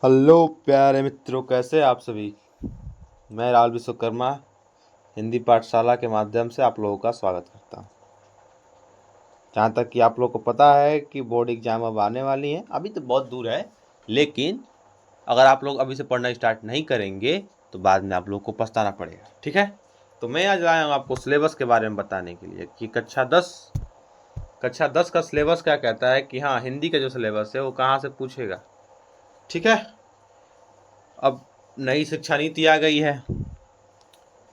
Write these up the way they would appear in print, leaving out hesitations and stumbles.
Hello प्यारे मित्रों, कैसे आप सभी। मैं राहुल विश्वकर्मा हिंदी पाठशाला के माध्यम से आप लोगों का स्वागत करता हूँ। जहाँ तक कि आप लोग को पता है कि बोर्ड एग्जाम अब आने वाली हैं, अभी तो बहुत दूर है, लेकिन अगर आप लोग अभी से पढ़ना स्टार्ट नहीं करेंगे तो बाद में आप लोग को पछताना पड़ेगा। ठीक है, तो मैं आज आया हूँ आपको सिलेबस के बारे में बताने के लिए कि कक्षा 10 का सिलेबस क्या कहता है कि हाँ, हिंदी का जो सिलेबस है वो कहाँ से पूछेगा। ठीक है, अब नई शिक्षा नीति आ गई है।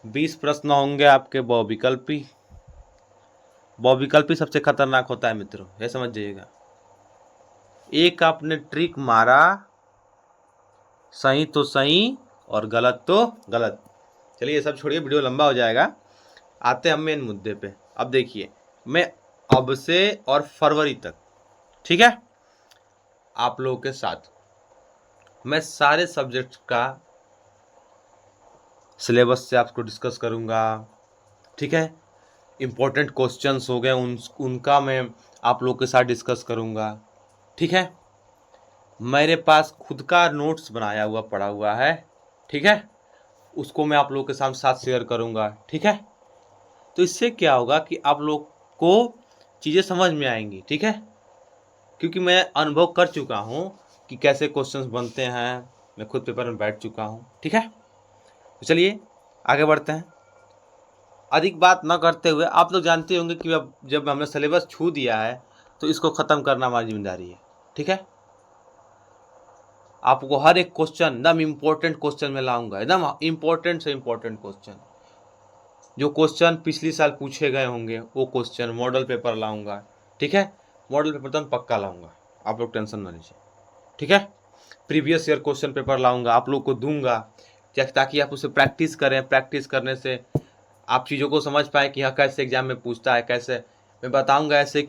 20 प्रश्न होंगे आपके बहुविकल्पी। बहुविकल्पी सबसे खतरनाक होता है मित्रों, ये समझ जाइएगा। एक आपने ट्रिक मारा, सही तो सही और गलत तो गलत। चलिए ये सब छोड़िए, वीडियो लंबा हो जाएगा। आते हम मेन मुद्दे पे। अब देखिए, मैं अब से और फरवरी तक, ठीक है, आप लोगों के साथ मैं सारे सब्जेक्ट का सिलेबस से आपको डिस्कस करूंगा। ठीक है, इम्पोर्टेंट क्वेश्चंस हो गए उनका मैं आप लोग के साथ डिस्कस करूंगा। ठीक है, मेरे पास खुद का नोट्स बनाया हुआ पड़ा हुआ है। ठीक है, उसको मैं आप लोग के साथ शेयर करूंगा। ठीक है, तो इससे क्या होगा कि आप लोग को चीज़ें समझ में आएंगी। ठीक है, क्योंकि मैं अनुभव कर चुका हूँ कि कैसे क्वेश्चंस बनते हैं, मैं खुद पेपर में बैठ चुका हूँ। ठीक है, तो चलिए आगे बढ़ते हैं। अधिक बात न करते हुए, आप लोग जानते होंगे कि अब जब हमने सिलेबस छू दिया है तो इसको ख़त्म करना हमारी जिम्मेदारी है। ठीक है, आपको हर एक क्वेश्चन एकदम इम्पोर्टेंट क्वेश्चन में लाऊंगा, एकदम इम्पोर्टेंट से इम्पोर्टेंट क्वेश्चन। जो क्वेश्चन पिछले साल पूछे गए होंगे वो क्वेश्चन मॉडल पेपर लाऊंगा। ठीक है, मॉडल पेपर तो मैं पक्का लाऊंगा, आप लोग टेंशन ना लीजिए। ठीक है, प्रीवियस ईयर क्वेश्चन पेपर लाऊंगा, आप लोग को दूंगा, ताकि आप उसे प्रैक्टिस करें। प्रैक्टिस करने से आप चीज़ों को समझ पाए कि हाँ, कैसे एग्जाम में पूछता है, कैसे मैं बताऊंगा। ऐसे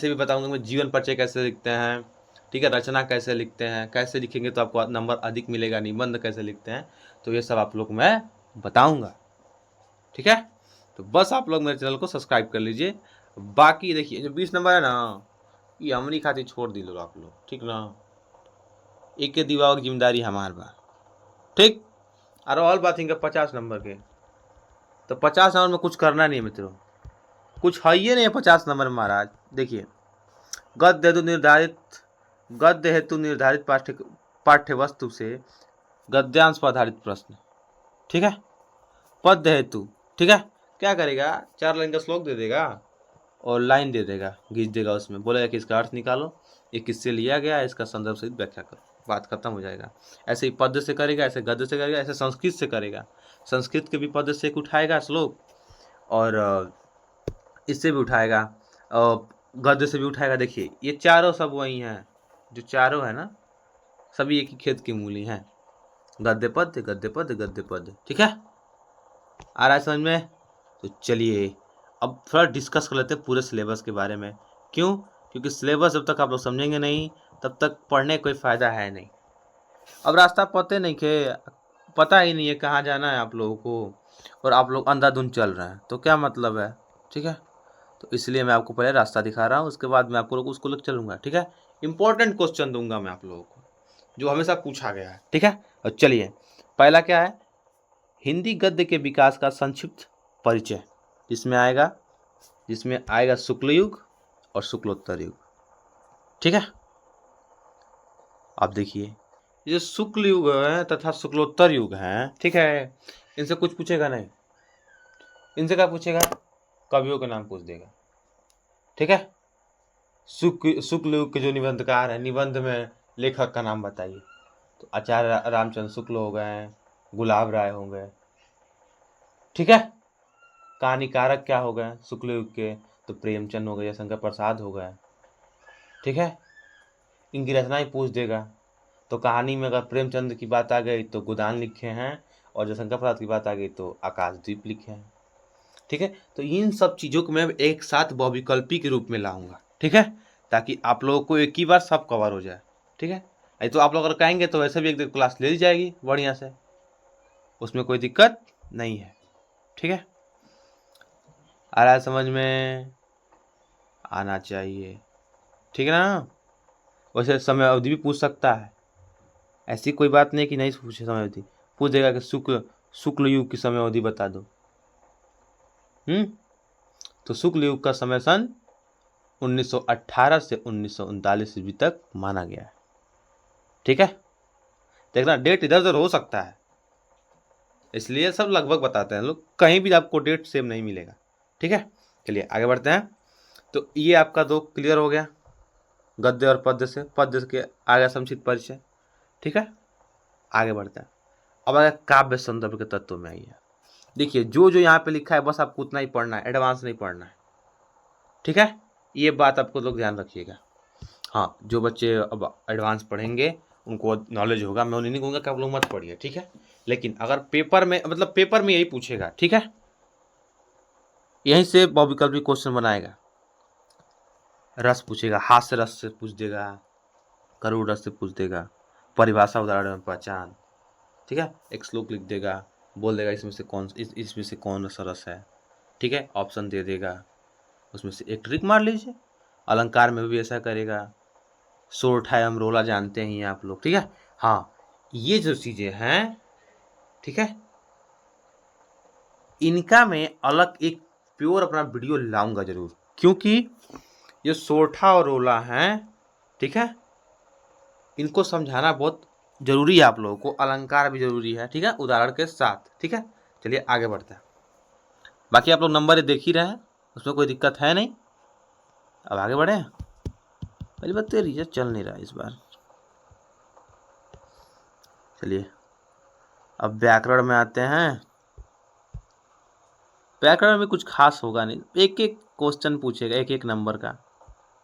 भी बताऊंगा मैं जीवन परिचय कैसे लिखते हैं। ठीक है, रचना कैसे लिखते हैं, कैसे लिखेंगे तो आपको नंबर अधिक मिलेगा, निबंध कैसे लिखते हैं, तो ये सब आप लोग को मैं बताऊंगा। ठीक है, तो बस आप लोग मेरे चैनल को सब्सक्राइब कर लीजिए। बाकी देखिए, जो 20 नंबर है ना, ये हमरी खातिर छोड़ दी लो आप लोग, ठीक ना। एक के दिवाओ की जिम्मेदारी हमार बा, ठीक। और ऑल बात इनका 50 नंबर के, तो 50 नंबर में कुछ करना नहीं है मित्रों, कुछ है ही नहीं है 50 नंबर में महाराज। देखिए, गद्य हेतु निर्धारित गद्य हेतु निर्धारित पाठ्य वस्तु से गद्यांश पर आधारित प्रश्न। ठीक है, पद्य हेतु, ठीक है, क्या करेगा, 4 लाइन का श्लोक दे देगा और लाइन दे देगा, खींच देगा, उसमें बोलेगा कि इसका अर्थ निकालो, ये किससे लिया गया है, इसका संदर्भ सहित व्याख्या करो, बात खत्म हो जाएगा। ऐसे ही पद्य से करेगा, ऐसे गद्य से करेगा, ऐसे संस्कृत से करेगा, संस्कृत के भी पद्य से एक उठाएगा श्लोक, और इससे भी उठाएगा, और गद्य से भी उठाएगा। देखिए ये चारों सब वही हैं, जो चारों है ना, सभी एक ही खेत की मूली हैं, गद्य पद्य गद्य पद्य गद्य पद्य। ठीक है, आ रहा है समझ में। तो चलिए अब थोड़ा डिस्कस कर लेते हैं पूरे सिलेबस के बारे में। क्यों? क्योंकि सिलेबस जब तक आप लोग समझेंगे नहीं तब तक पढ़ने कोई फ़ायदा है नहीं। अब रास्ता पता ही नहीं है कहाँ जाना है आप लोगों को, और आप लोग अंधाधुंध चल रहे हैं, तो क्या मतलब है। ठीक है, तो इसलिए मैं आपको पहले रास्ता दिखा रहा हूँ, उसके बाद मैं आपको उसको लेकर चलूँगा। ठीक है, इंपॉर्टेंट क्वेश्चन दूंगा मैं आप लोगों को, जो हमेशा पूछा गया है। ठीक है, और चलिए पहला क्या है, हिंदी गद्य के विकास का संक्षिप्त परिचय, जिसमें आएगा शुक्ल युग और शुक्लोत्तर युग। ठीक है, अब देखिए, ये शुक्ल युग है तथा शुक्लोत्तर युग है, ठीक है, इनसे कुछ पूछेगा नहीं। इनसे क्या पूछेगा, कवियों के नाम पूछ देगा। ठीक है, शुक्ल युग के जो निबंधकार है, निबंध में लेखक का नाम बताइए, तो आचार्य रामचंद्र शुक्ल हो गए, गुलाब राय हो गए। ठीक है, कहानीकारक क्या हो गए शुक्ल युग के, तो प्रेमचंद हो गए, शंकर प्रसाद हो गए। ठीक है, इनकी रचना ही पूछ देगा, तो कहानी में अगर प्रेमचंद की बात आ गई तो गोदान लिखे हैं, और जब शंकर प्रसाद की बात आ गई तो आकाशदीप लिखे हैं। ठीक है, तो इन सब चीज़ों को मैं एक साथ बहुविकल्पी के रूप में लाऊंगा। ठीक है, ताकि आप लोगों को एक ही बार सब कवर हो जाए। ठीक है, नहीं तो आप लोग अगर कहेंगे तो वैसे भी एक दिन क्लास ले ली जाएगी बढ़िया से, उसमें कोई दिक्कत नहीं है। ठीक है, आ रहा है समझ में, आना चाहिए। ठीक है ना, वैसे समय अवधि भी पूछ सकता है। ऐसी कोई बात नहीं कि नहीं पूछे समय अवधि, पूछ देगा कि शुक्ल युग की समय अवधि बता दो। तो शुक्ल युग का समय सन 1918 से 1939 ईस्वी तक माना गया है। ठीक है, देखना डेट इधर उधर हो सकता है, इसलिए सब लगभग बताते हैं लोग, कहीं भी आपको डेट सेम नहीं मिलेगा। ठीक है, चलिए आगे बढ़ते हैं। तो ये आपका 2 क्लियर हो गया, गद्य और पद्य से, पद्य के आगे संक्षिप्त परिचय। ठीक है, आगे बढ़ते हैं। अब आगे काव्य संदर्भ के तत्व में आइए। देखिए जो जो यहाँ पे लिखा है बस आपको उतना ही पढ़ना है, एडवांस नहीं पढ़ना है। ठीक है, ये बात आपको लोग ध्यान रखिएगा। हाँ, जो बच्चे अब एडवांस पढ़ेंगे उनको नॉलेज होगा, मैं उन्हें नहीं कहूँगा कि आप लोग मत पढ़िए। ठीक है, लेकिन अगर पेपर में, मतलब पेपर में यही पूछेगा, ठीक है, यहीं से बहुविकल्पी क्वेश्चन बनाएगा। रस पूछेगा, हास्य रस से पूछ देगा, करुण रस से पूछ देगा, परिभाषा उदाहरण में पहचान। ठीक है, एक श्लोक लिख देगा, बोल देगा इसमें से कौन सा रस है। ठीक है, ऑप्शन दे देगा, उसमें से एक ट्रिक मार लीजिए। अलंकार में भी ऐसा करेगा, सोरठा एवं रोला जानते हैं आप लोग। ठीक है, हाँ, ये जो चीजें हैं, ठीक है, इनका मैं अलग एक प्योर अपना वीडियो लाऊंगा जरूर, क्योंकि ये सोरठा और रोला हैं, ठीक है, इनको समझाना बहुत जरूरी है आप लोगों को, अलंकार भी जरूरी है। ठीक है, उदाहरण के साथ। ठीक है, चलिए आगे बढ़ते हैं। बाकी आप लोग नंबर देख ही रहे हैं, उसमें कोई दिक्कत है नहीं। अब आगे बढ़े। पहली बात तो रिजल्ट चल नहीं रहा इस बार। चलिए अब व्याकरण में आते हैं। व्याकरण में कुछ खास होगा नहीं, एक एक क्वेश्चन पूछेगा, एक एक नंबर का।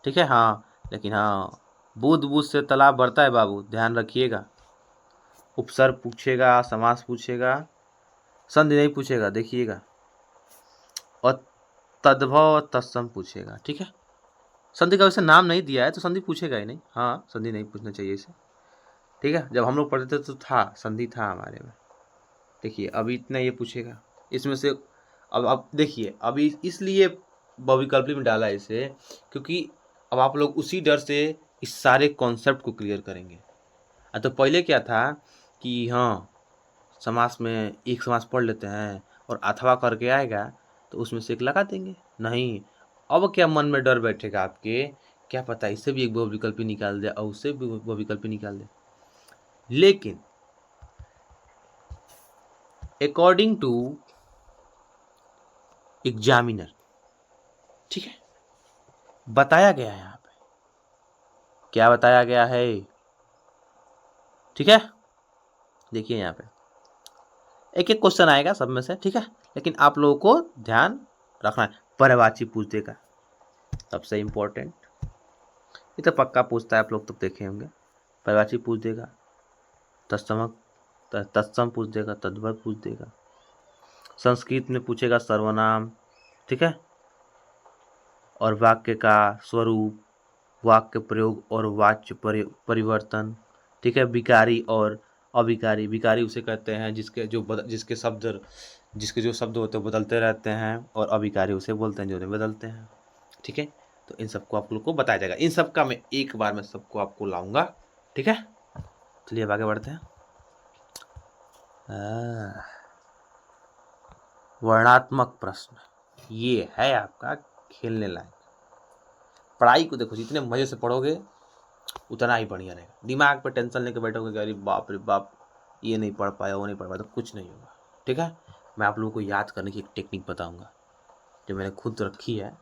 ठीक है, हाँ, लेकिन हाँ, बूंद बूंद से तालाब भरता है बाबू, ध्यान रखिएगा। उपसर्ग पूछेगा, समास पूछेगा, संधि नहीं पूछेगा, देखिएगा, और तद्भव और तत्सम पूछेगा। ठीक है, संधि का वैसे नाम नहीं दिया है तो संधि पूछेगा ही नहीं। हाँ, संधि नहीं पूछना चाहिए इसे। ठीक है, जब हम लोग पढ़ते थे तो था, संधि था हमारे में। देखिए अभी इतना ये पूछेगा, इसमें से अब देखिए, अभी इसलिए बहुविकल्पी में डाला इसे, क्योंकि अब आप लोग उसी डर से इस सारे कॉन्सेप्ट को क्लियर करेंगे। तो पहले क्या था कि हाँ, समास में एक समास पढ़ लेते हैं और अथवा करके आएगा तो उसमें से एक लगा देंगे। नहीं, अब क्या मन में डर बैठेगा आपके, क्या पता इससे भी एक बहुविकल्पी निकाल दे और उससे भी बहुविकल्पी निकाल दे। लेकिन अकॉर्डिंग टू एग्जामिनर, ठीक है, बताया गया है यहाँ पे, क्या बताया गया है, ठीक है, देखिए यहाँ पे एक एक क्वेश्चन आएगा सब में से। ठीक है, लेकिन आप लोगों को ध्यान रखना है। पर्यायवाची पूछ देगा, सबसे इम्पोर्टेंट, ये तो पक्का पूछता है, आप लोग तो देखे होंगे। पर्यायवाची पूछ देगा, तत्सम पूछ देगा, तद्भव पूछ देगा, संस्कृत में पूछेगा सर्वनाम। ठीक है, और वाक्य का स्वरूप, वाक्य प्रयोग और वाच्य परिवर्तन। ठीक है, विकारी और अविकारी, विकारी उसे कहते हैं जिसके जो शब्द होते हैं बदलते रहते हैं, और अविकारी उसे बोलते हैं जो नहीं बदलते हैं। ठीक है, तो इन सबको आप लोग को बताया जाएगा, इन सब का मैं एक बार में सबको आपको लाऊंगा। ठीक है, चलिए अब आगे बढ़ते हैं। वर्णात्मक प्रश्न, ये है आपका खेलने लायक। पढ़ाई को देखो, जितने मजे से पढ़ोगे उतना ही बढ़िया रहेगा। दिमाग पे टेंशन लेके बैठोगे कि अरे बाप रे बाप, ये नहीं पढ़ पाया, वो नहीं पढ़ पाया, तो कुछ नहीं होगा। ठीक है, मैं आप लोगों को याद करने की एक टेक्निक बताऊंगा जो मैंने खुद रखी है,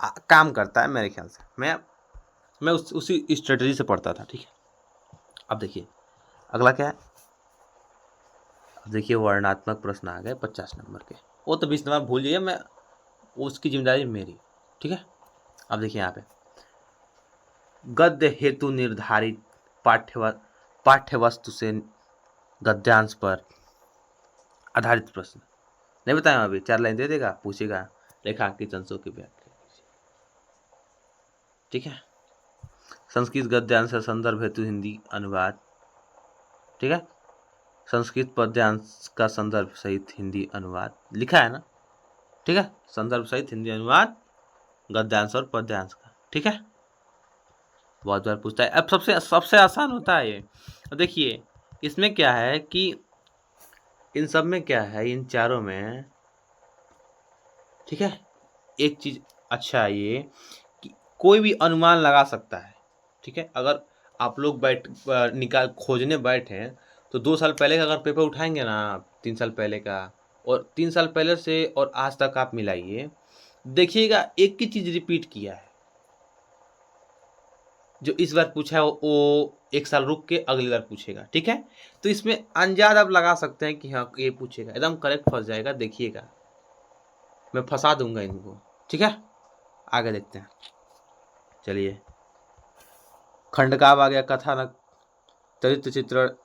काम करता है मेरे ख्याल से। मैं उसी स्ट्रेटजी से पढ़ता था। ठीक है, अब देखिए अगला क्या है। अब देखिए वर्णात्मक प्रश्न आ गए 50 नंबर के, वो तो 20 नंबर भूल जाइए, मैं उसकी जिम्मेदारी मेरी। ठीक है, अब देखिए यहाँ पे गद्य हेतु निर्धारित पाठ्य वस्तु से गद्यांश पर आधारित प्रश्न। नहीं बताया अभी, 4 लाइन दे देगा, पूछेगा रेखांकित अंशों की व्याख्या। ठीक है, संस्कृत गद्यांश संदर्भ हेतु हिंदी अनुवाद। ठीक है, संस्कृत पद्यांश का संदर्भ सहित हिंदी अनुवाद लिखा है ना। ठीक है, संदर्भ सहित हिंदी अनुवाद गद्यांश और पद्यांश का। ठीक है, बहुत बार पूछता है। अब सबसे आसान होता है ये। देखिए इसमें क्या है कि इन सब में क्या है, इन चारों में, ठीक है, एक चीज अच्छा है ये कि कोई भी अनुमान लगा सकता है, ठीक है। अगर आप लोग निकाल खोजने बैठे हैं तो 2 साल पहले का अगर पेपर उठाएंगे ना, 3 साल पहले का, और 3 साल पहले से और आज तक आप मिलाइए, देखिएगा एक ही चीज रिपीट किया है। जो इस बार पूछा है वो 1 साल रुक के अगली बार पूछेगा, ठीक है। तो इसमें अंदाज आप लगा सकते हैं कि हाँ ये पूछेगा, एकदम करेक्ट फंस जाएगा, देखिएगा मैं फंसा दूंगा इनको, ठीक है। आगे देखते हैं, चलिए। खंडकाव्य आ गया, कथानक, चरित्र चित्रण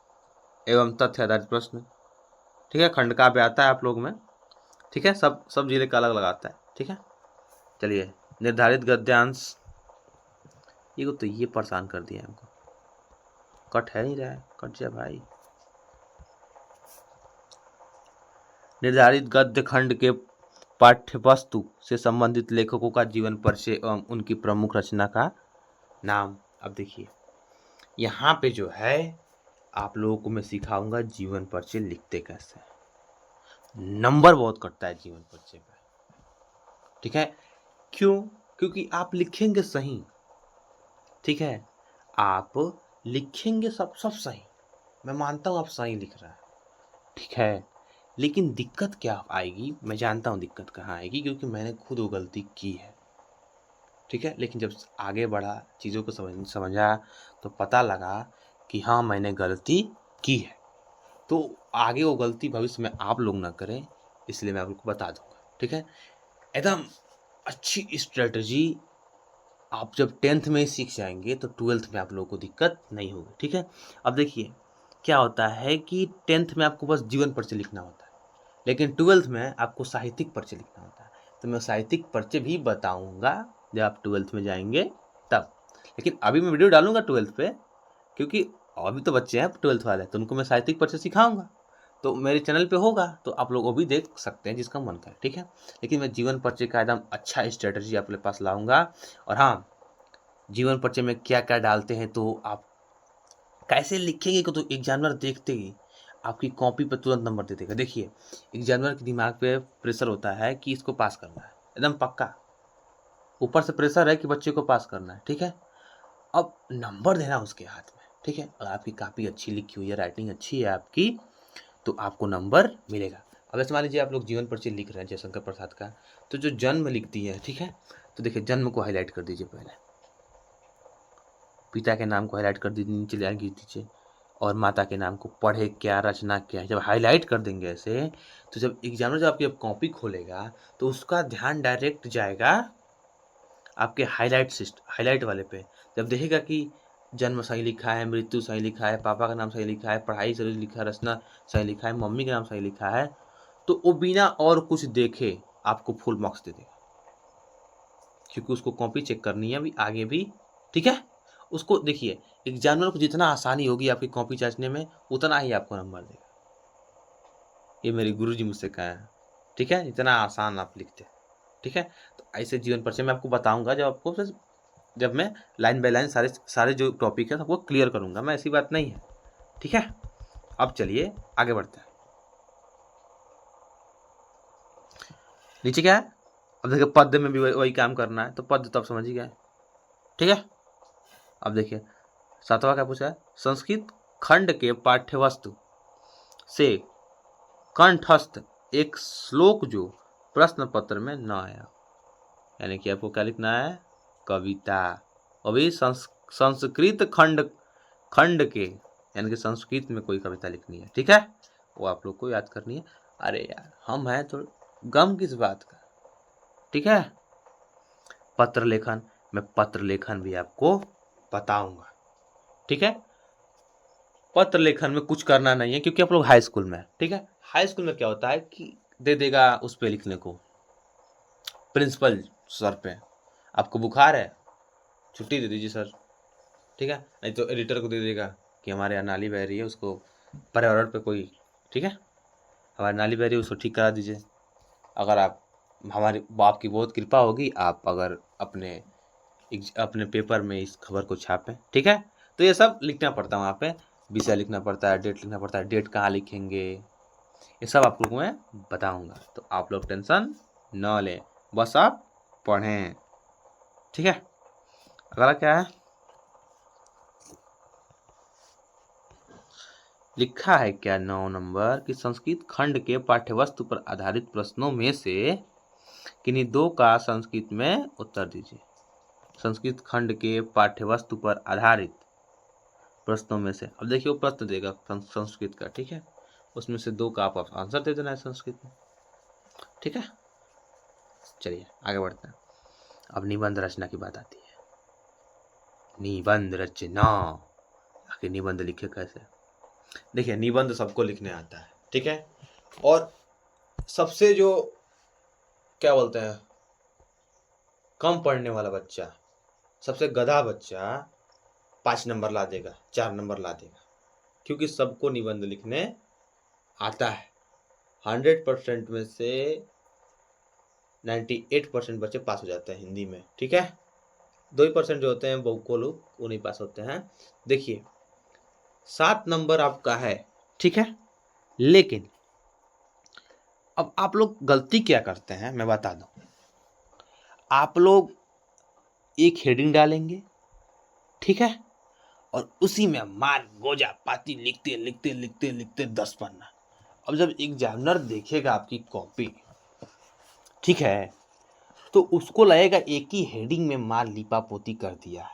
एवं तथ्य आधारित प्रश्न, ठीक है। खंडकाव्य आता है आप लोग में, ठीक है, सब जिले का अलग लगाता है, ठीक है। चलिए, निर्धारित गद्यांश, ये परेशान कर दिया हमको, कट है नहीं रहा है, कट जा भाई। निर्धारित गद्य खंड के पाठ्य वस्तु से संबंधित लेखकों का जीवन परिचय एवं उनकी प्रमुख रचना का नाम। अब देखिए यहाँ पे जो है आप लोगों को मैं सिखाऊंगा जीवन परिचय लिखते कैसे। नंबर बहुत कटता है जीवन परिचय पे, ठीक है। क्यों? क्योंकि आप लिखेंगे सही, ठीक है, आप लिखेंगे सब सही, मैं मानता हूँ आप सही लिख रहा है, ठीक है। लेकिन दिक्कत क्या आएगी, मैं जानता हूँ दिक्कत कहाँ आएगी, क्योंकि मैंने खुद वो गलती की है, ठीक है। लेकिन जब आगे बढ़ा, चीज़ों को समझा तो पता लगा कि हाँ मैंने गलती की है, तो आगे वो गलती भविष्य में आप लोग ना करें, इसलिए मैं आप लोग को बता दूंगा, ठीक है। एकदम अच्छी स्ट्रेटजी आप जब 10th में ही सीख जाएंगे तो 12th में आप लोगों को दिक्कत नहीं होगी, ठीक है। अब देखिए क्या होता है कि 10th में आपको बस जीवन परिचय लिखना होता है, लेकिन 12th में आपको साहित्यिक परिचय लिखना होता है। तो मैं साहित्यिक परिचय भी बताऊंगा जब आप 12th में जाएंगे तब। लेकिन अभी मैं वीडियो डालूंगा 12th पे, क्योंकि अभी तो बच्चे हैं 12th वाले, तो उनको मैं साहित्यिक परिचय सिखाऊंगा, तो मेरे चैनल पे होगा, तो आप लोग वो भी देख सकते हैं जिसका मन करे, ठीक है। लेकिन मैं जीवन परिचय का एकदम अच्छा स्ट्रेटजी आपके पास लाऊंगा। और हाँ, जीवन परिचय में क्या क्या डालते हैं तो आप कैसे लिखेंगे को तो एग्जामिनर देखते ही आपकी कॉपी पर तुरंत नंबर दे देगा। देखिए एग्जामिनर के दिमाग पे प्रेशर होता है कि इसको पास करना है, एकदम पक्का, ऊपर से प्रेशर है कि बच्चे को पास करना है, ठीक है। अब नंबर देना उसके हाथ में, ठीक है। अगर आपकी कॉपी अच्छी लिखी हुई है, राइटिंग अच्छी है आपकी, तो आपको नंबर मिलेगा। अब ऐसे मान लीजिए आप लोग जीवन परिचय लिख रहे हैं जयशंकर प्रसाद का, तो जो जन्म लिख दिए है, ठीक है, तो देखिए जन्म को हाईलाइट कर दीजिए, पहले पिता के नाम को हाईलाइट कर दीजिए, नीचे लाइन खींच दीजिए, और माता के नाम को, पढ़े क्या, रचना क्या है। जब हाईलाइट कर देंगे ऐसे, तो जब एग्जामिनर जब आपकी कॉपी खोलेगा तो उसका ध्यान डायरेक्ट जाएगा आपके हाईलाइट वाले पे। जब देखेगा कि जन्म सही लिखा है, मृत्यु सही लिखा है, पापा का नाम सही लिखा है, पढ़ाई सही लिखा है, रचना सही लिखा है, मम्मी का नाम सही लिखा है, तो वो बिना और कुछ देखे आपको फुल मार्क्स दे देगा, क्योंकि उसको कॉपी चेक करनी है अभी आगे भी, ठीक है। उसको देखिए एग्जामिनर को जितना आसानी होगी आपकी कॉपी जांचने में, उतना ही आपको नंबर देगा। ये मेरे गुरुजी मुझसे कहा है, ठीक है, इतना आसान आप लिखते हैं, ठीक है। तो ऐसे जीवन परिचय मैं आपको बताऊंगा जब मैं लाइन बाय लाइन सारे सारे जो टॉपिक है सबको क्लियर करूंगा, मैं ऐसी बात नहीं है, ठीक है। अब चलिए आगे बढ़ते हैं। नीचे क्या है, अब देखिए पद्य में भी वही काम करना है, तो पद्य तो आप समझ ही गए, ठीक है। अब देखिए 7वां क्या पूछा है, संस्कृत खंड के पाठ्यवस्तु से कंठस्थ एक श्लोक जो प्रश्न पत्र में न आया, यानी कि आपको क्या लिखना है, कविता। अभी संस्कृत खंड के, यानी कि संस्कृत में कोई कविता लिखनी है, ठीक है, वो आप लोग को याद करनी है। अरे यार हम हैं तो गम किस बात का, ठीक है। पत्र लेखन, मैं पत्र लेखन भी आपको बताऊंगा, ठीक है। पत्र लेखन में कुछ करना नहीं है क्योंकि आप लोग हाई स्कूल में है, ठीक है। हाई स्कूल में क्या होता है कि दे देगा उस पे लिखने को, प्रिंसिपल सर पे, आपको बुखार है छुट्टी दे दीजिए सर, ठीक है। नहीं तो एडिटर को दे देगा कि हमारे यहाँ नाली बह रही है, उसको पर्यावरण पे कोई, ठीक है, हमारी नाली बह रही है उसको ठीक करा दीजिए। अगर आप हमारी बाप की बहुत कृपा होगी, आप अगर अपने पेपर में इस खबर को छापें, ठीक है। तो ये सब लिखना पड़ता है वहाँ पे। विषय लिखना पड़ता है, डेट लिखना पड़ता है, डेट कहाँ लिखेंगे, ये सब आप लोगों को मैं बताऊंगा। तो आप लोग टेंशन न लें, बस आप पढ़ें, ठीक है। अगला क्या है, लिखा है क्या 9 नंबर कि संस्कृत खंड के पाठ्यवस्तु पर आधारित प्रश्नों में से किन्हीं दो का संस्कृत में उत्तर दीजिए। संस्कृत खंड के पाठ्यवस्तु पर आधारित प्रश्नों में से, अब देखिए वो प्रश्न देगा संस्कृत का, ठीक है, उसमें से दो का आप आंसर दे देना है संस्कृत में, ठीक है। चलिए आगे बढ़ते हैं। अब निबंध रचना की बात आती है। निबंध रचना, आखिर निबंध लिखे कैसे। देखिए निबंध सबको लिखने आता है, ठीक है, और सबसे जो क्या बोलते हैं कम पढ़ने वाला बच्चा, सबसे गधा बच्चा 5 नंबर ला देगा, 4 नंबर ला देगा, क्योंकि सबको निबंध लिखने आता है। 100% में से 98% बच्चे पास हो जाते हैं हिंदी में, ठीक है। 2% जो होते हैं वो लोग वो नहीं पास होते हैं। देखिए 7 नंबर आपका है, ठीक है, लेकिन अब आप लोग गलती क्या करते हैं मैं बता दूं। आप लोग एक हेडिंग डालेंगे, ठीक है, और उसी में मार गोजा पाती लिखते लिखते लिखते लिखते 10 पन्ना। अब जब एग्जामिनर देखेगा आपकी कॉपी, ठीक है, तो उसको लगेगा एक ही हेडिंग में मार लिपा पोती कर दिया है,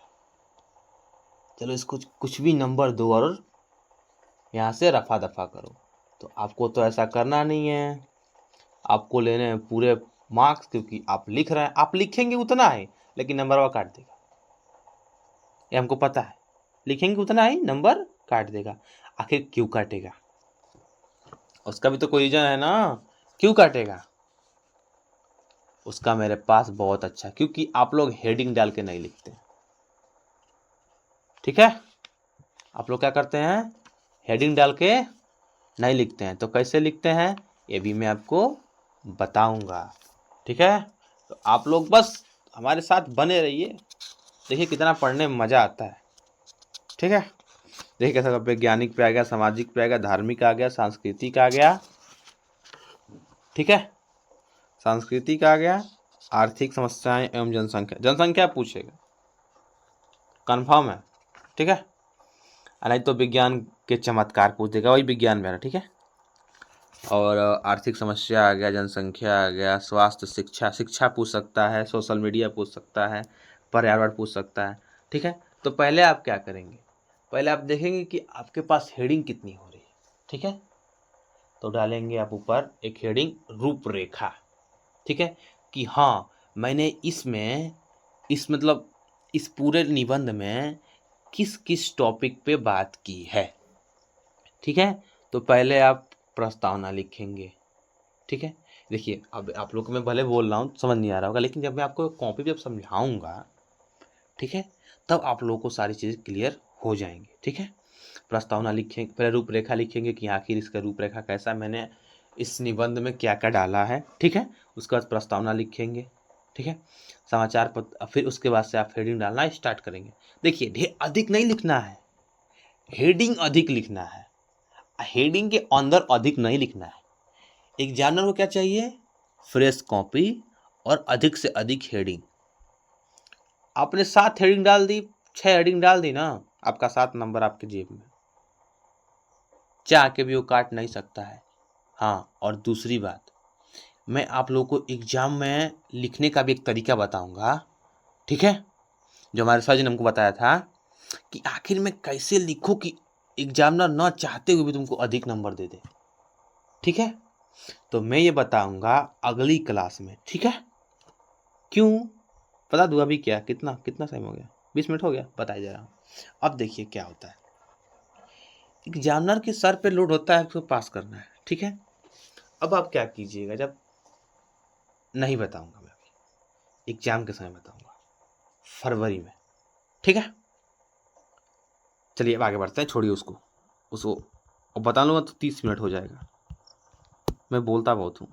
चलो इसको कुछ भी नंबर दो और यहाँ से रफा दफा करो। तो आपको तो ऐसा करना नहीं है, आपको लेने हैं पूरे मार्क्स, क्योंकि आप लिख रहे हैं, आप लिखेंगे उतना है लेकिन नंबर वह काट देगा, ये हमको पता है। लिखेंगे उतना ही नंबर काट देगा। आखिर क्यों काटेगा, उसका भी तो कोई रीजन है ना, क्यों काटेगा। उसका मेरे पास बहुत अच्छा, क्योंकि आप लोग हेडिंग डाल के नहीं लिखते, ठीक है। आप लोग क्या करते हैं, हेडिंग डाल के नहीं लिखते हैं। तो कैसे लिखते हैं ये भी मैं आपको बताऊंगा, ठीक है। तो आप लोग बस हमारे साथ बने रहिए, देखिए कितना पढ़ने में मजा आता है, ठीक है। देखिए कैसा वैज्ञानिक पे आ गया, सामाजिक पे आ गया, धार्मिक आ गया, सांस्कृतिक आ गया, ठीक है, सांस्कृतिक आ गया, आर्थिक समस्याएं एवं जनसंख्या, जनसंख्या पूछेगा कंफर्म है, ठीक है। नहीं तो विज्ञान के चमत्कार पूछ देगा, वही विज्ञान में, ठीक है। और आर्थिक समस्या आ गया, जनसंख्या आ गया, स्वास्थ्य, शिक्षा, शिक्षा पूछ सकता है, सोशल मीडिया पूछ सकता है, पर्यावरण पूछ सकता है, ठीक है। तो पहले आप क्या करेंगे, पहले आप देखेंगे कि आपके पास हेडिंग कितनी हो रही है, ठीक है। तो डालेंगे आप ऊपर एक हेडिंग रूपरेखा, ठीक है, कि हाँ मैंने इसमें इस मतलब इस पूरे निबंध में किस किस टॉपिक पे बात की है, ठीक है। तो पहले आप प्रस्तावना लिखेंगे, ठीक है। देखिए अब आप लोग को मैं भले बोल रहा हूँ समझ नहीं आ रहा होगा, लेकिन जब मैं आपको कॉपी पे जब समझाऊंगा, ठीक है, तब आप लोगों को सारी चीज़ें क्लियर हो जाएंगी, ठीक है। प्रस्तावना लिखेंगे, पहले रूपरेखा लिखेंगे कि आखिर इसका रूपरेखा कैसा, मैंने इस निबंध में क्या क्या डाला है, ठीक है। उसके बाद प्रस्तावना लिखेंगे, ठीक है, समाचार पत्र, फिर उसके बाद से आप हेडिंग डालना स्टार्ट करेंगे। देखिए ढेर अधिक नहीं लिखना है, हेडिंग अधिक लिखना है, हेडिंग के अंदर अधिक नहीं लिखना है। एग्जामिनर को क्या चाहिए, फ्रेश कॉपी और अधिक से अधिक हेडिंग। आपने 7 हेडिंग डाल दी, 6 हेडिंग डाल दी ना, आपका 7 नंबर आपके जेब में, चाह के भी वो काट नहीं सकता है। हाँ, और दूसरी बात, मैं आप लोगों को एग्जाम में लिखने का भी एक तरीका बताऊंगा, ठीक है, जो हमारे सर जी ने हमको बताया था कि आखिर में कैसे लिखो कि एग्जामिनर न चाहते हुए भी तुमको अधिक नंबर दे दे, ठीक है। तो मैं ये बताऊंगा अगली क्लास में, ठीक है। क्यों बता दूं, अभी क्या कितना कितना टाइम हो गया, 20 मिनट हो गया, बताया जा रहा हूँ। अब देखिए क्या होता है, एग्जामिनर के सर पे लोड होता है उसको पास करना है, ठीक है। अब आप क्या कीजिएगा, जब नहीं बताऊंगा मैं, अभी एग्जाम के समय बताऊंगा फरवरी में, ठीक है। चलिए अब आगे बढ़ते हैं, छोड़िए उसको अब बता लूँगा तो 30 मिनट हो जाएगा, मैं बोलता बहुत हूँ,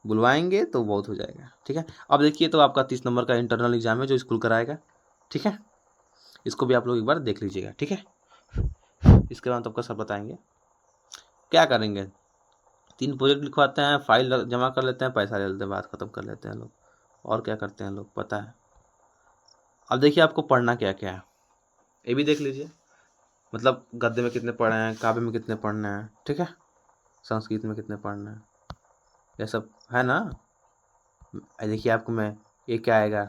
बुलवाएंगे तो बहुत हो जाएगा, ठीक है। अब देखिए तो आपका 30 नंबर का इंटरनल एग्जाम है जो स्कूल कराएगा, ठीक है, इसको भी आप लोग एक बार देख लीजिएगा, ठीक है। इसके बाद आपका सर बताएंगे क्या करेंगे। 3 प्रोजेक्ट लिखवाते हैं, फाइल जमा कर लेते हैं, पैसा ले लेते हैं, बात खत्म कर लेते हैं लोग। और क्या करते हैं लोग पता है। अब देखिए आपको पढ़ना क्या क्या है, ये भी देख लीजिए। मतलब गद्य में कितने पढ़े हैं, काव्य में कितने पढ़ने हैं, ठीक है, संस्कृत में कितने पढ़ना है, ये सब है ना। देखिए आपको मैं, ये क्या आएगा,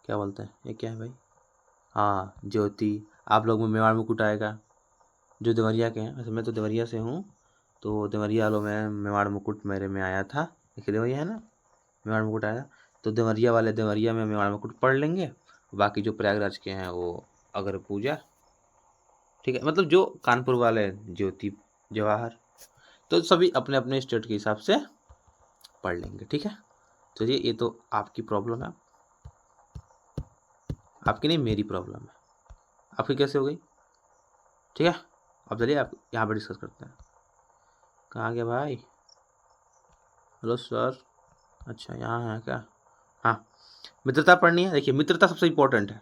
क्या बोलते हैं, ये क्या है भाई, हाँ ज्योति। आप लोग में मेवाड़ मुकुट आएगा, जो देवरिया के हैं। वैसे मैं तो देवरिया से हूँ, तो देवरिया वालों में मेवाड़ मुकुट मेरे में आया था। देखिए देवरिया है ना, मेवाड़ मुकुट आया, तो देवरिया वाले देवरिया में मेवाड़ मुकुट पढ़ लेंगे। बाकी जो प्रयागराज के हैं वो अगर पूजा, ठीक है, मतलब जो कानपुर वाले ज्योति जवाहर, तो सभी अपने अपने स्टेट के हिसाब से पढ़ लेंगे, ठीक है। चलिए ये तो आपकी प्रॉब्लम है, आपकी नहीं मेरी प्रॉब्लम है। आपकी कैसे हो गई, ठीक है। अब चलिए आप यहाँ पर डिस्कस करते हैं। कहाँ गया भाई, हेलो सर, अच्छा यहाँ है क्या। हाँ, मित्रता पढ़नी है। देखिए मित्रता सबसे इम्पोर्टेंट है।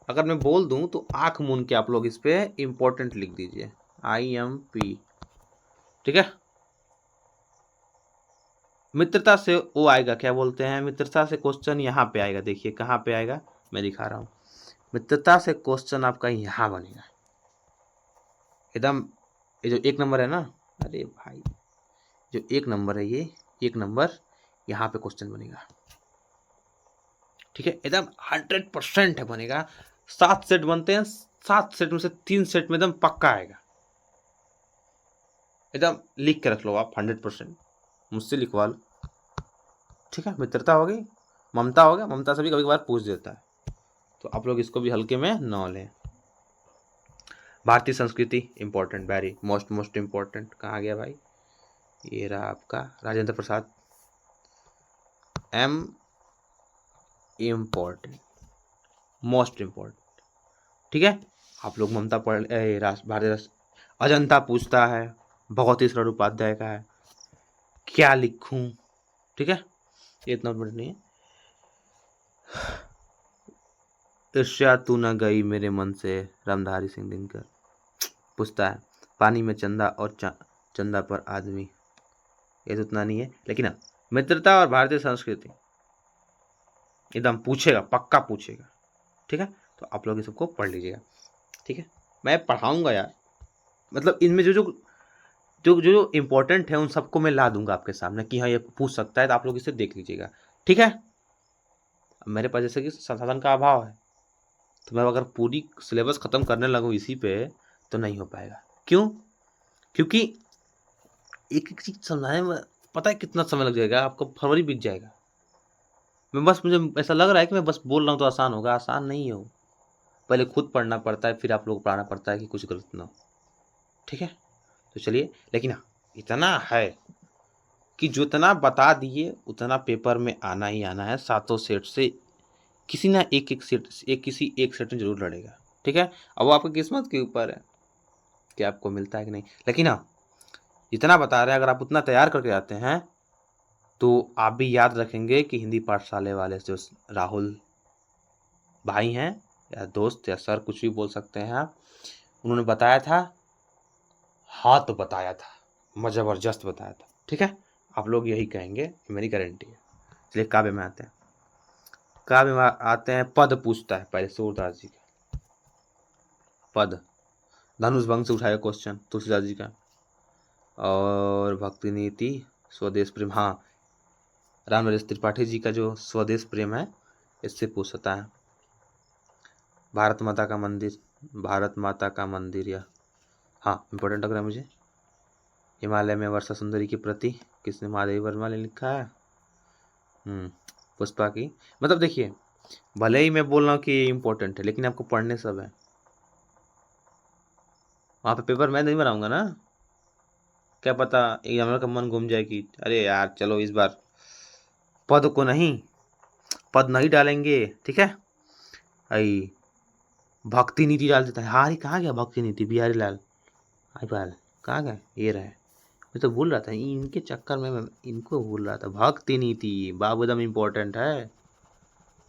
अगर मैं बोल दूं तो आंख मूंद के आप लोग इस पे इम्पोर्टेंट लिख दीजिए, IMP, ठीक है। मित्रता से वो आएगा, क्या बोलते हैं, मित्रता से क्वेश्चन यहाँ पे आएगा। देखिए कहाँ पे आएगा, मैं दिखा रहा हूँ। मित्रता से क्वेश्चन आपका यहाँ बनेगा एकदम। ये जो 1 नंबर है ना, अरे भाई जो 1 नंबर है, ये 1 नंबर यहाँ पे क्वेश्चन बनेगा, ठीक है, एकदम 100% है बनेगा। 7 सेट बनते हैं, 7 सेट में से 3 सेट में एकदम पक्का आएगा। एकदम लिख के रख लो आप, 100% मुझसे लिखवा लो, ठीक है। मित्रता हो गई, ममता हो गया, ममता से भी कभी कभार पूछ देता है, तो आप लोग इसको भी हल्के में न लें। भारतीय संस्कृति इंपॉर्टेंट, वेरी मोस्ट इंपॉर्टेंट। कहाँ गया भाई, ये रहा आपका Rajendra Prasad, M important, most important, ठीक है। आप लोग ममता पढ़, भारतीय अजंता पूछता है, भगवती शरण उपाध्याय का है, क्या लिखूं, ठीक है, ये इतना बड़ा नहीं है। ईर्ष्या तू न गई मेरे मन से, रामधारी सिंह दिनकर पूछता है। पानी में चंदा और चंदा पर आदमी, ये तो उतना नहीं है, लेकिन हाँ मित्रता और भारतीय संस्कृति एकदम पूछेगा, पक्का पूछेगा, ठीक है। तो आप लोग ये सबको पढ़ लीजिएगा, ठीक है। मैं पढ़ाऊंगा यार, मतलब इनमें जो जो जो जो इम्पोर्टेंट है उन सबको मैं ला दूंगा आपके सामने कि हाँ ये पूछ सकता है, तो आप लोग इसे देख लीजिएगा, ठीक है। मेरे पास जैसे कि संसाधन का अभाव है, तो मैं अगर पूरी सिलेबस ख़त्म करने लगूँ इसी पे तो नहीं हो पाएगा। क्यों, क्योंकि एक एक चीज़ समझाने में पता है कितना समय लग जाएगा, आपको फरवरी बीत जाएगा। मैं बस, मुझे ऐसा लग रहा है कि मैं बस बोल रहा हूँ तो आसान होगा, आसान नहीं है वो। पहले खुद पढ़ना पड़ता है, फिर आप लोग को पढ़ाना पड़ता है कि कुछ गलत ना हो, ठीक है। तो चलिए, लेकिन हाँ इतना है कि जितना बता दिए उतना पेपर में आना ही आना है। 7 सेट से किसी ना एक सेट, किसी एक सेट में जरूर लड़ेगा, ठीक है। अब वो आपकी किस्मत के ऊपर है कि आपको मिलता है कि नहीं, लेकिन हाँ इतना बता रहे हैं, अगर आप उतना तैयार करके आते हैं तो आप भी याद रखेंगे कि हिंदी पाठशाला वाले जो राहुल भाई हैं या दोस्त या सर, कुछ भी बोल सकते हैं आप, उन्होंने बताया था, हाँ तो बताया था, जबरदस्त बताया था, ठीक है। आप लोग यही कहेंगे, मेरी गारंटी है। चलिए काव्य में आते हैं। काव्य में आते हैं, पद पूछता है पहले सूरदास जी का पद, धनुष भंग से उठाया क्वेश्चन तुलसीदास जी का, और भक्ति नीति, स्वदेश प्रेम, हाँ रामनरेश त्रिपाठी जी का जो स्वदेश प्रेम है इससे पूछता है। भारत माता का मंदिर, भारत माता का मंदिर, या हाँ इम्पोर्टेंट लग रहा है मुझे। हिमालय में वर्षा सुंदरी की प्रति किसने, महादेवी वर्मा ने लिखा है। पुष्पा की। मतलब देखिए भले ही मैं बोल रहा हूँ कि ये इम्पोर्टेंट है, लेकिन आपको पढ़ने सब है, वहाँ पे पेपर मैं नहीं बनाऊंगा ना, क्या पता एग्जामिनर का मन घूम जाए कि अरे यार चलो इस बार पद को नहीं, पद नहीं डालेंगे, ठीक है। आई भक्ति नीति डाल देता है, हाँ ये कहाँ गया भक्ति नीति, बिहारी लाल पाल कहाँ गए, ये रहे। मैं तो भूल रहा था, इनके चक्कर में मैं इनको भूल रहा था। भक्ति नीति बाबू एकदम इम्पोर्टेंट है,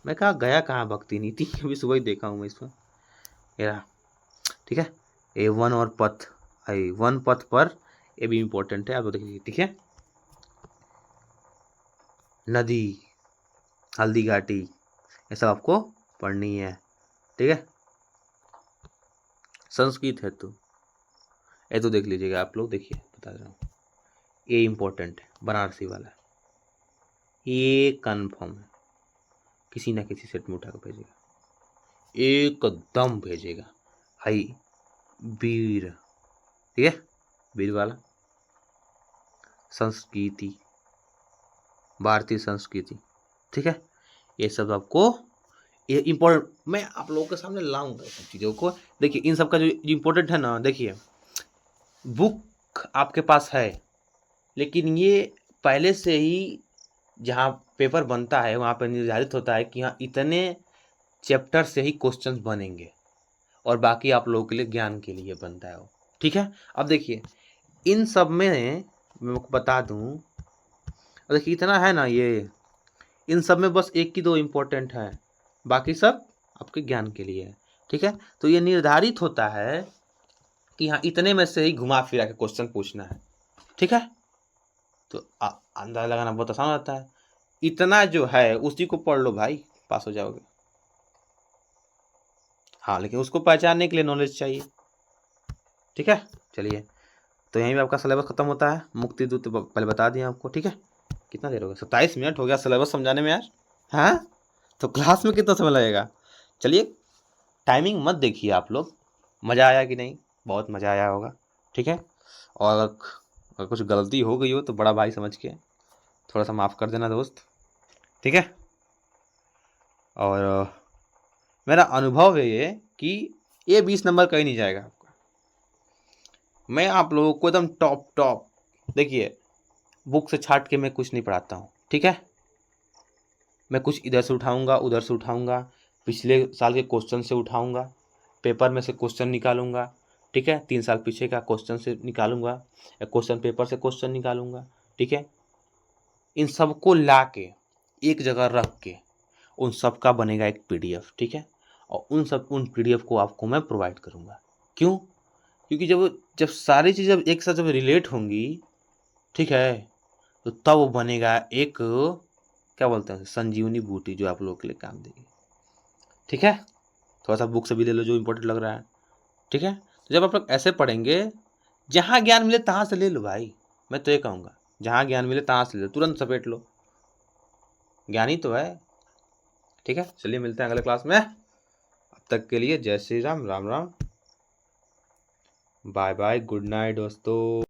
मैं कहा गया कहाँ भक्ति नीति, अभी सुबह ही देखा हूँ मैं इसको, ये रहा, ठीक है। ए वन और पथ, आई वन पथ पर, ये भी इम्पोर्टेंट है, आप देखिए, ठीक है। नदी, हल्दी घाटी, ये सब आपको पढ़नी है, ठीक है। संस्कृत है तो ये तो देख लीजिएगा आप लोग, देखिए बता रहा हूँ, ये इम्पोर्टेंट है, बनारसी वाला, ये कन्फर्म है, किसी ना किसी सेट में उठा कर भेजेगा, एकदम भेजेगा। हाई वीर, ठीक है, वीर वाला, संस्कृति, भारतीय संस्कृति, ठीक है। ये सब आपको, ये इम्पोर्टेंट मैं आप लोगों के सामने लाऊंगा सब चीज़ों को। देखिए इन सब का जो इम्पोर्टेंट है ना, देखिए बुक आपके पास है, लेकिन ये पहले से ही जहाँ पेपर बनता है वहाँ पर निर्धारित होता है कि हाँ इतने चैप्टर से ही क्वेश्चंस बनेंगे, और बाकी आप लोगों के लिए ज्ञान के लिए बनता है वो, ठीक है। अब देखिए इन सब में मैं आपको बता दूं, देखिए इतना है ना, ये इन सब में बस एक की दो इम्पोर्टेंट है, बाकी सब आपके ज्ञान के लिए है, ठीक है। तो ये निर्धारित होता है कि हाँ इतने में से ही घुमा फिरा के क्वेश्चन पूछना है, ठीक है। तो अंदाजा लगाना बहुत आसान होता है, इतना जो है उसी को पढ़ लो भाई, पास हो जाओगे। हाँ लेकिन उसको पहचानने के लिए नॉलेज चाहिए, ठीक है। चलिए तो यहीं पे आपका सिलेबस खत्म होता है, मुक्ति दूत पहले बता दिया आपको, ठीक है। कितना देर हो गया, 27 मिनट हो गया सिलेबस समझाने में यार। हाँ तो क्लास में कितना समय लगेगा। चलिए टाइमिंग मत देखिए आप लोग, मज़ा आया कि नहीं, बहुत मज़ा आया होगा, ठीक है। और अगर कुछ गलती हो गई हो तो बड़ा भाई समझ के थोड़ा सा माफ़ कर देना दोस्त, ठीक है। और मेरा अनुभव है ये कि ये 20 नंबर कहीं नहीं जाएगा आपका। मैं आप लोगों को एकदम टॉप, देखिए बुक से छाट के मैं कुछ नहीं पढ़ाता हूँ, ठीक है। मैं कुछ इधर से उठाऊंगा, उधर से उठाऊंगा, पिछले साल के क्वेश्चन से उठाऊंगा, पेपर में से क्वेश्चन निकालूंगा, ठीक है। 3 साल पीछे का क्वेश्चन से निकालूंगा, या क्वेश्चन पेपर से क्वेश्चन निकालूंगा, ठीक है। इन सबको ला के एक जगह रख के उन सब का बनेगा एक PDF, ठीक है। और उन PDF को आपको मैं प्रोवाइड करूँगा। क्यों? क्योंकि जब सारी चीज़ें एक साथ जब रिलेट होंगी, ठीक है, तो तब वो बनेगा एक, क्या बोलते हैं, संजीवनी बूटी जो आप लोगों के लिए काम देगी, ठीक है। थोड़ा सा बुक से भी ले लो जो इम्पोर्टेंट लग रहा है, ठीक है। तो जब आप लोग ऐसे पढ़ेंगे, जहाँ ज्ञान मिले तहाँ से ले लो भाई, मैं तो ये कहूँगा जहाँ ज्ञान मिले तहाँ से ले लो, तुरंत सपेट लो, ज्ञानी तो है, ठीक है। चलिए मिलते हैं अगले क्लास में, अब तक के लिए जय Shri Ram, Ram Ram, bye bye, good night दोस्तों।